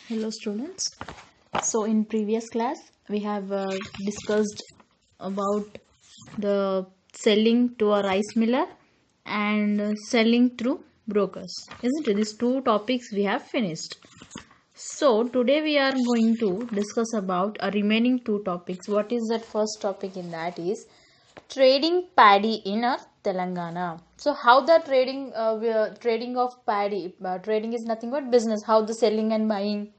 Hello students. So in previous class we have discussed about the selling to a rice miller and selling through brokers. Isn't it? These two topics we have finished. So today we are going to discuss about a remaining two topics. What is that first topic in that is trading paddy in Telangana. So how the trading of paddy, trading is nothing but business. How the selling and buying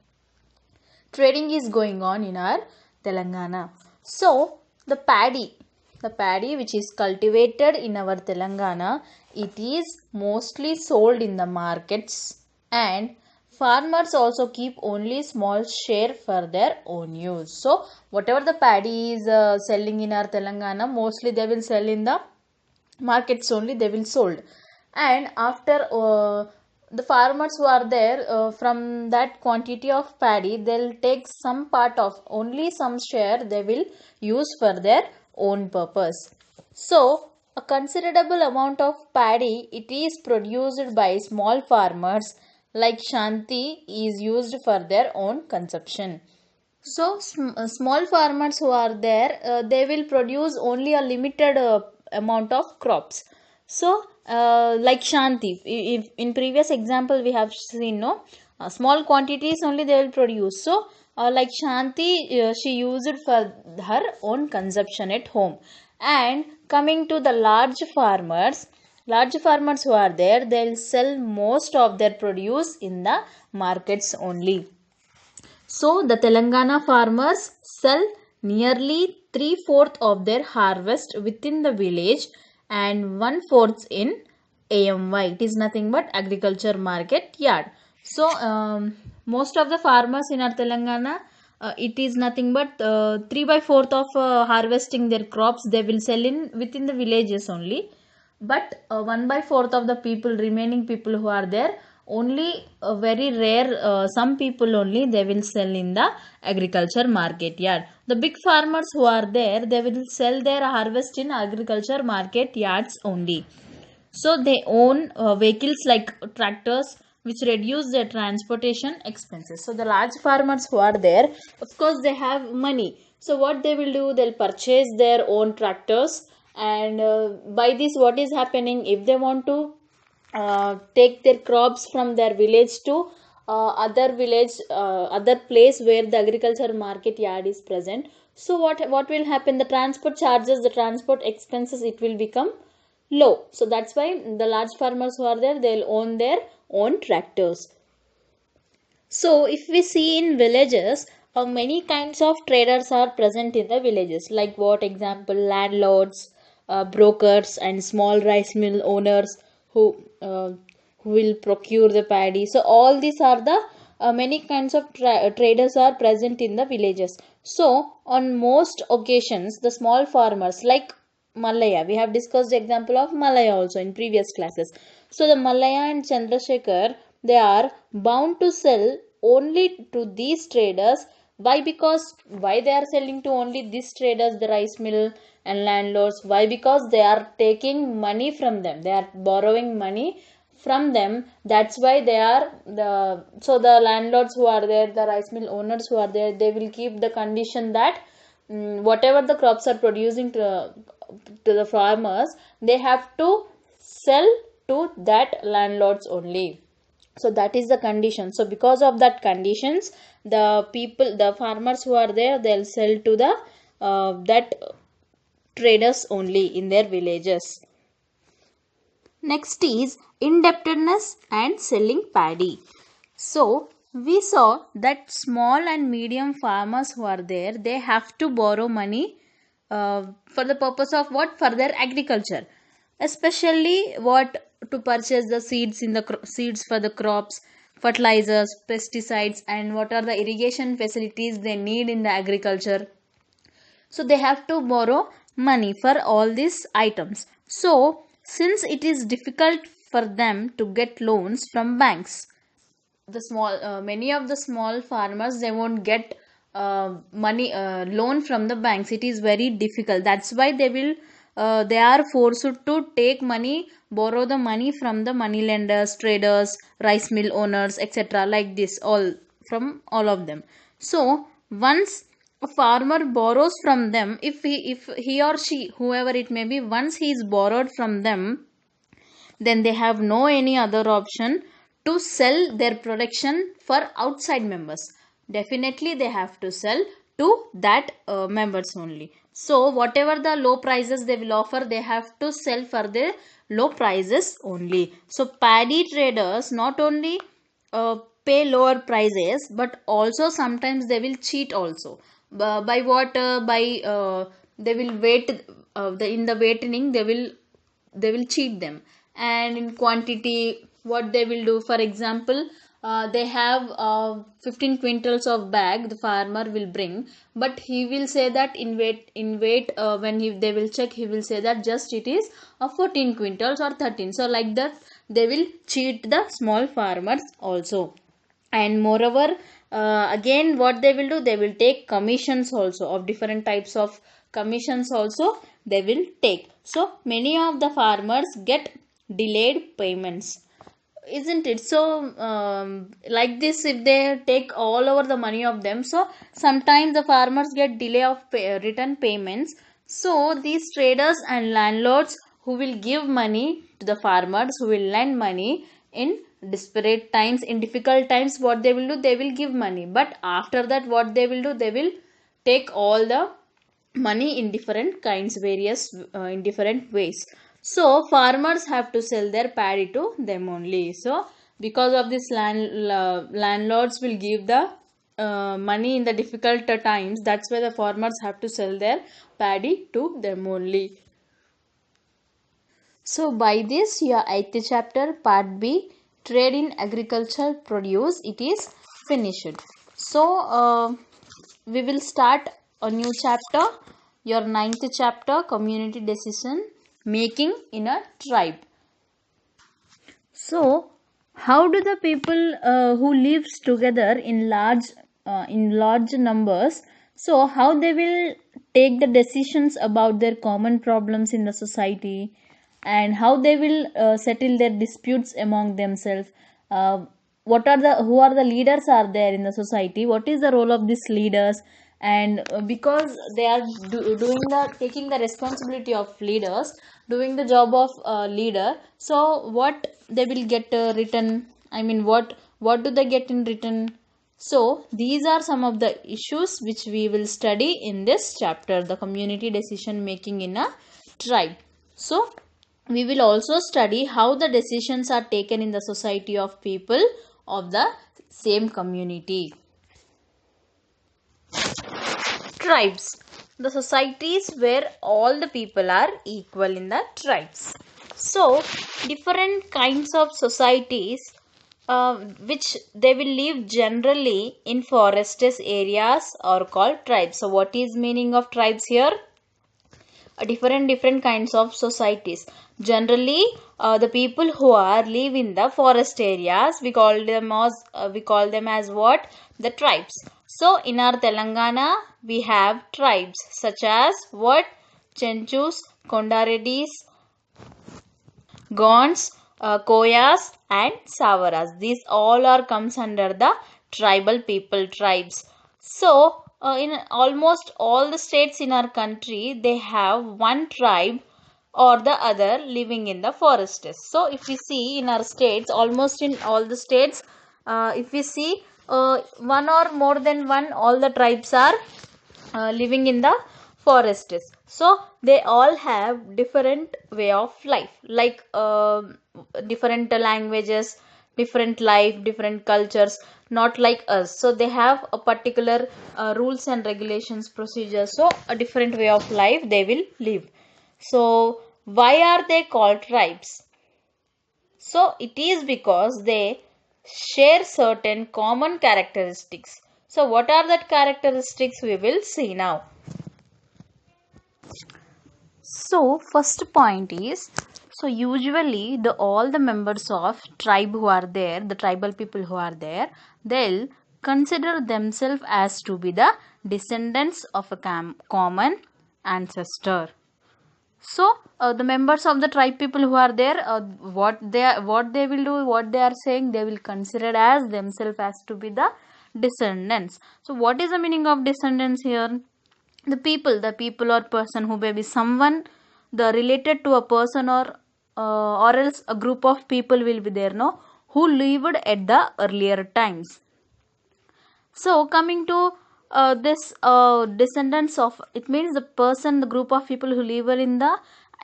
trading is going on in our Telangana. So the paddy which is cultivated in our Telangana, it is mostly sold in the markets, and farmers also keep only small share for their own use. So whatever the paddy is selling in our Telangana, mostly they will sell in the markets only, they will sold. And after the farmers who are there, from that quantity of paddy they'll take some part of, only some share they will use for their own purpose. So a considerable amount of paddy it is produced by small farmers like Shanti is used for their own consumption. So small farmers who are there, they will produce only a limited amount of crops. So like Shanti, if in previous example we have seen, no, small quantities only they will produce. So like Shanti, she used it for her own consumption at home. And coming to the large farmers who are there, they'll sell most of their produce in the markets only. So the Telangana farmers sell nearly three-fourths of their harvest within the village and one-fourth in AMY. It is nothing but agriculture market yard. So most of the farmers in our Telangana, it is nothing but 3 by 4th of harvesting their crops they will sell in within the villages only. But 1 by 4th of the people, remaining people who are there, only very rare, some people only they will sell in the agriculture market yard. The big farmers who are there, they will sell their harvest in agriculture market yards only. So they own vehicles like tractors which reduce their transportation expenses. So the large farmers who are there, of course they have money. So what they will do, they'll purchase their own tractors. And by this what is happening, if they want to take their crops from their village to other place where the agriculture market yard is present, so what will happen, the transport charges, the transport expenses, it will become low. So that's why the large farmers who are there, they'll own their own tractors. So if we see in villages, many kinds of traders are present in the villages. Like what example, landlords, brokers, and small rice mill owners who who will procure the paddy. So all these are the many kinds of traders are present in the villages. So on most occasions, the small farmers like Malaya, we have discussed the example of Malaya also in previous classes. So the Malaya and Chandrasekhar, they are bound to sell only to these traders. Why? Because why they are selling to only these traders, the rice mill and landlords? Why? Because they are taking money from them. They are borrowing money from them. That's why they are the landlords who are there, the rice mill owners who are there, they will keep the condition that whatever the crops are producing to the farmers, they have to sell to that landlords only. So that is the condition. So because of that conditions, the farmers who are there, they'll sell to the that traders only in their villages. Next is indebtedness and selling paddy. So we saw that small and medium farmers who are there, they have to borrow money for the purpose of what? For their agriculture. Especially what? To purchase the seeds in the seeds for the crops, fertilizers, pesticides, and what are the irrigation facilities they need in the agriculture. So they have to borrow money for all these items. So since it is difficult for them to get loans from banks, the small many of the small farmers, they won't get money loan from the banks. It is very difficult. That's why they are forced to take money, borrow the money from the money lenders, traders, rice mill owners, etc. Like this, all from all of them. So once a farmer borrows from them, if he or she, whoever it may be, once he is borrowed from them, then they have no any other option to sell their production for outside members. Definitely they have to sell to that members only. So whatever the low prices they will offer, they have to sell for the low prices only. So paddy traders not only uh, pay lower prices, but also sometimes they will cheat also. By what? By they will wait, in the waiting they will cheat them. And in quantity, what they will do, for example, they have 15 quintals of bag the farmer will bring, but he will say that in weight, when they will check, he will say that just it is 14 quintals or 13. So like that they will cheat the small farmers also. And moreover, again what they will do, they will take commissions also, of different types of commissions also they will take. So many of the farmers get delayed payments, isn't it? So like this, if they take all over the money of them, so sometimes the farmers get delay of return payments. So these traders and landlords who will give money to the farmers, who will lend money in desperate times, in difficult times, what they will do, they will give money, but after that what they will do, they will take all the money in different kinds, various in different ways. So farmers have to sell their paddy to them only. So because of this, landlords will give the money in the difficult times. That's why the farmers have to sell their paddy to them only. So by this, your 8th chapter part B, trade in agricultural produce, it is finished. So we will start a new chapter, your 9th chapter, community decision making in a tribe. So how do the people who lives together in large numbers, so how they will take the decisions about their common problems in the society, and how they will settle their disputes among themselves? What are the Who are the leaders are there in the society, what is the role of these leaders? And because they are doing the taking the responsibility of leaders, doing the job of leader, so what they will get written, I mean, what do they get in written? So these are some of the issues which we will study in this chapter, the community decision making in a tribe. So we will also study how the decisions are taken in the society of people of the same community. Tribes, the societies where all the people are equal in the tribes. So different kinds of societies which they will live generally in forested areas are called tribes. So what is meaning of tribes here? Different kinds of societies. Generally the people who are live in the forest areas, we call them as what? The tribes. So in our Telangana we have tribes such as what? Chenchus, Kondaredis, Gonds, Koyas and Savaras. These all are comes under the tribal people, tribes. So in almost all the states in our country, they have one tribe or the other living in the forests. So if we see in our states, almost in all the states, if we see one or more than one, all the tribes are living in the forests. So they all have different way of life, like different languages, different life, different cultures, not like us. So they have a particular rules and regulations, procedures. So a different way of life they will live. So why are they called tribes? So it is because they share certain common characteristics. So what are that characteristics we will see now. So first point is, so usually the all the members of tribe who are there, the tribal people who are there, they'll consider themselves as to be the descendants of a common ancestor. So the members of the tribe people who are there, what they will do, what they are saying, they will consider as themselves as to be the descendants. So what is the meaning of descendants here? The people or person who may be someone the related to a person or else a group of people will be there, no, who lived at the earlier times. So coming to this descendants of, it means the person, the group of people who lived in the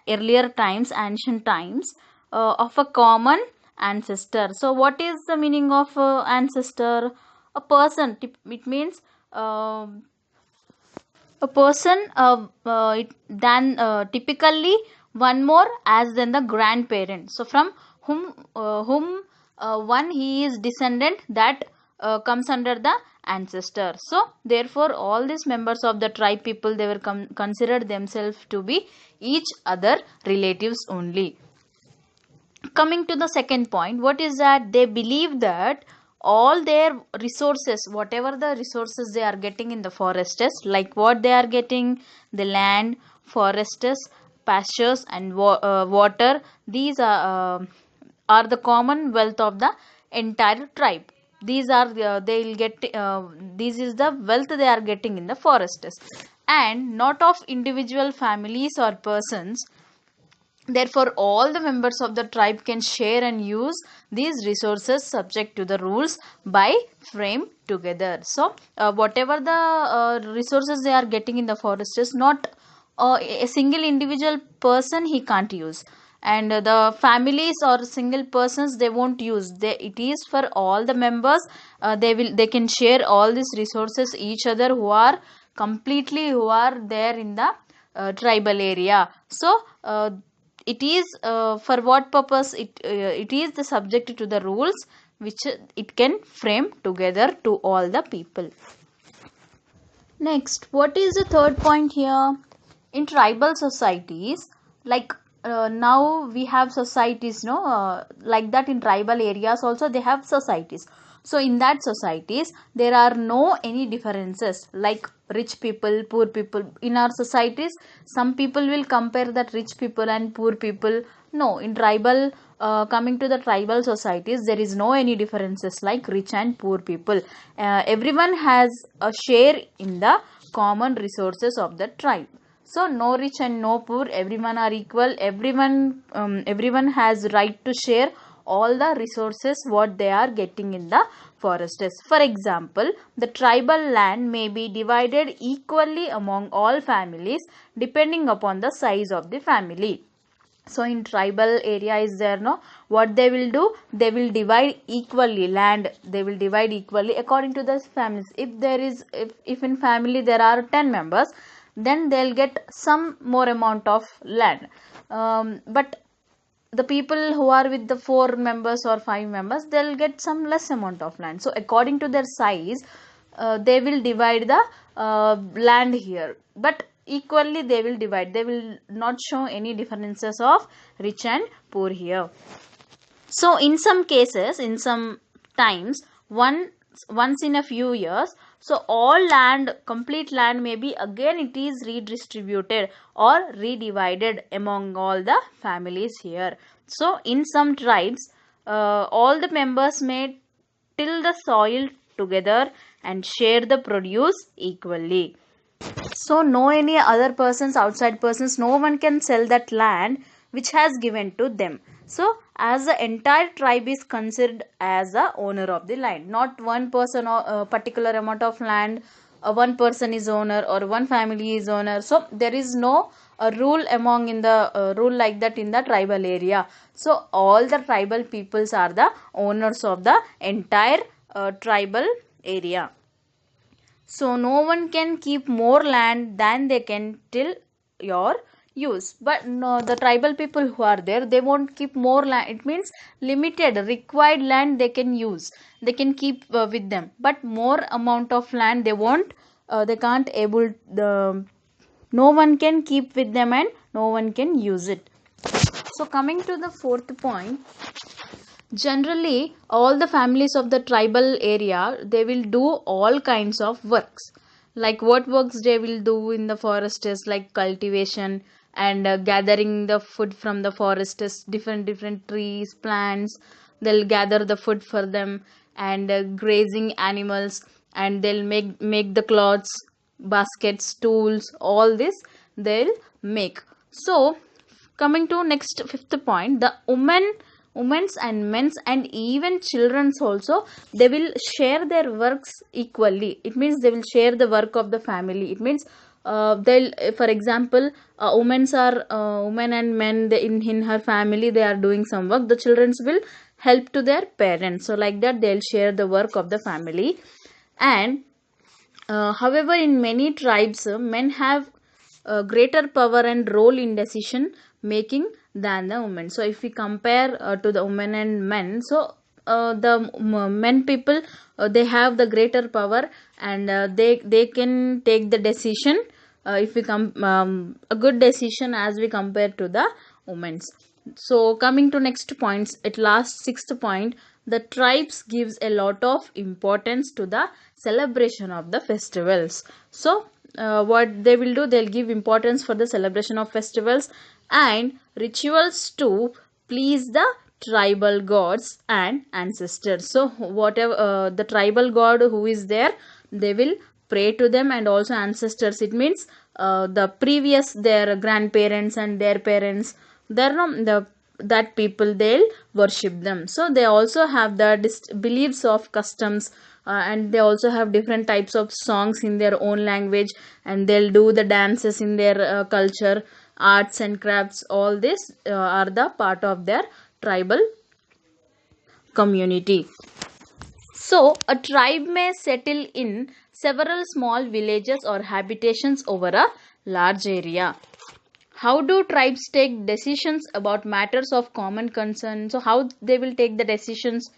earlier times, ancient times, of a common ancestor. So what is the meaning of ancestor? A person, it means a person typically one more as than the grandparent. So from whom one he is descendant, that comes under the ancestor. So therefore all these members of the tribe people, they were considered themselves to be each other relatives only. Coming to the second point, what is that? They believe that all their resources, whatever the resources they are getting in the forests, like what they are getting, the land, forests, pastures and water, these are the common wealth of the entire tribe. These are they'll get this is the wealth they are getting in the forests, and not of individual families or persons. Therefore, all the members of the tribe can share and use these resources subject to the rules by frame together. So, whatever the resources they are getting in the forest is not a single individual person he can't use, and the families or single persons they won't use. It is for all the members. They can share all these resources each other who are there in the tribal area. So it is for what purpose it is the subject to the rules which it can frame together to all the people. Next, what is the third point here? In tribal societies, like now we have societies, no, like that in tribal areas also they have societies. So in that societies there are no any differences like rich people, poor people. In our societies some people will compare that rich people and poor people. No, in tribal coming to the tribal societies there is no any differences like rich and poor people. Everyone has a share in the common resources of the tribe. So no rich and no poor, everyone are equal. Everyone has right to share all the resources what they are getting in the forests. For example, the tribal land may be divided equally among all families depending upon the size of the family. So in tribal area is there, no, what they will do, they will divide equally land, they will divide equally according to the families. If in family there are 10 members, then they'll get some more amount of land, but the people who are with the 4 members or 5 members, they'll get some less amount of land. So according to their size they will divide the land here, but equally they will divide. They will not show any differences of rich and poor here. So in some cases, in some times, once in a few years, so all land, complete land may be again it is redistributed or redivided among all the families here. So in some tribes all the members may till the soil together and share the produce equally. So no any other persons, outside persons, no one can sell that land which has given to them. So as the entire tribe is considered as the owner of the land, not one person or a particular amount of land, one person is owner or one family is owner. So there is no rule among in the rule like that in the tribal area. So all the tribal peoples are the owners of the entire tribal area. So no one can keep more land than they can till your use. But no, the tribal people who are there, they won't keep more land. It means limited required land they can use, they can keep with them, but more amount of land they won't, they can't able, no one can keep with them and no one can use it. So coming to the fourth point, generally all the families of the tribal area, they will do all kinds of works. Like what works they will do in the forest is like cultivation, and gathering the food from the forests, different trees, plants. They'll gather the food for them, and grazing animals, and they'll make the cloths, baskets, tools, all this they'll make. So coming to next fifth point, the women's and men's and even children's also, they will share their works equally. It means they will share the work of the family. It means they'll, for example, women and men, in her family they are doing some work, the children's will help to their parents, so like that they'll share the work of the family. And however, in many tribes, men have greater power and role in decision making than the women. So, if we compare to the women and men, so the men people, they have the greater power, and they can take the decision, if we come a good decision as we compare to the women's. So coming to next points, at last sixth point, the tribes gives a lot of importance to the celebration of the festivals. So what they will do, they'll give importance for the celebration of festivals and rituals to please the tribal gods and ancestors. So whatever the tribal god who is there, they will pray to them, and also ancestors. It means the previous, their grandparents and their parents, they're not the that people, they'll worship them. So they also have the beliefs of customs, and they also have different types of songs in their own language, and they'll do the dances in their culture, arts and crafts. All this are the part of their tribal community. So a tribe may settle in several small villages or habitations over a large area. How do tribes take decisions about matters of common concern? So how they will take the decisions,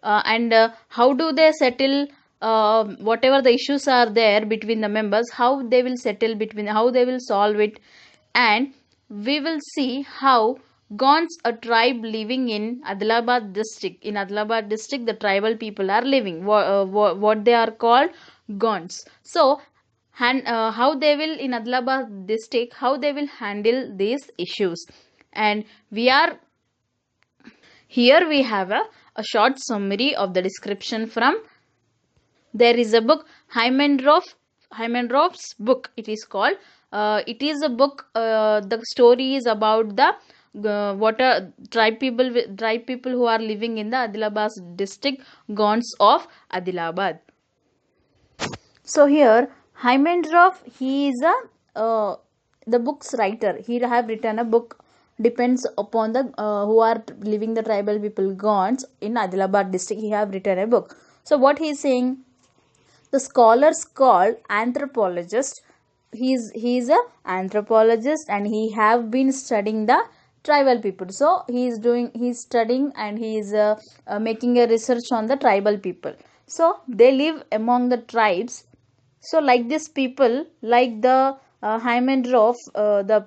and how do they settle whatever the issues are there between the members, how they will settle between, how they will solve it. And we will see how Gonds, a tribe living in Adilabad district. In Adilabad district, the tribal people are living. What they are called? Gonds. So how they will, in Adilabad district, how they will handle these issues. And we are here, we have a short summary of the description from, there is a book, Heimendorf's book it is called. It is a book, the story is about the what are tribe people who are living in the Adilabad district, Gonds of Adilabad. So here Heimendorf, he is the book's writer. He have written a book, depends upon the who are living the tribal people Gonds in Adilabad district. He have written a book. So what he is saying, the scholars called anthropologist, he is a anthropologist, and he have been studying the tribal people. So he is studying, and he is making a research on the tribal people. So they live among the tribes. So like this people, like the Heimendorf, the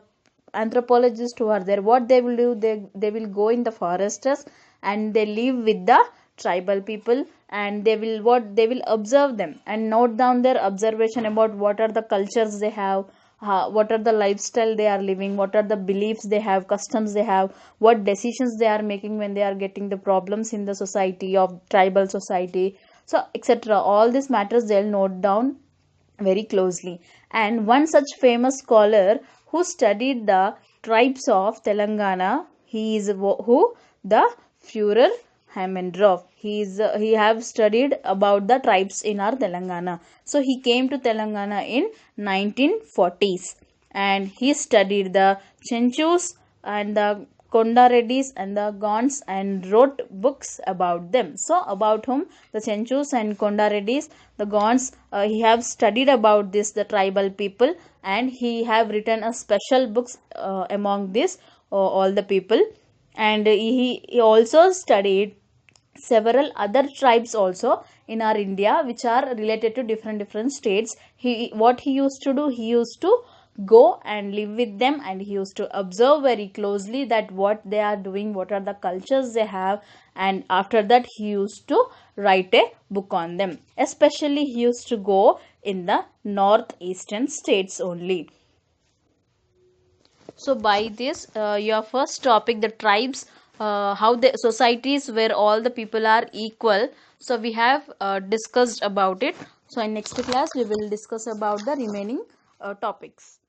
anthropologists who are there, what they will do, they will go in the forests, and they live with the tribal people, and they will observe them and note down their observation about what are the cultures they have, what are the lifestyle they are living, what are the beliefs they have, customs they have, what decisions they are making when they are getting the problems in the society of tribal society, so etc. All these matters they'll note down very closely. And one such famous scholar who studied the tribes of Telangana, he is who, the Führer Heimendorf. He have studied about the tribes in our Telangana. So he came to Telangana in 1940s, and he studied the Chenchus and the Kondareddis and the Gonds, and wrote books about them. So about whom, the Chenchus and Kondareddis, the Gonds, he have studied about this, the tribal people, and he have written a special books among this all the people. And he also studied several other tribes also in our India, which are related to different states. What he used to do, he used to go and live with them, and he used to observe very closely that what they are doing, what are the cultures they have, and after that he used to write a book on them. Especially he used to go in the northeastern states only. So by this, your first topic, the tribes, how the societies where all the people are equal. So we have discussed about it. So in next class we will discuss about the remaining topics.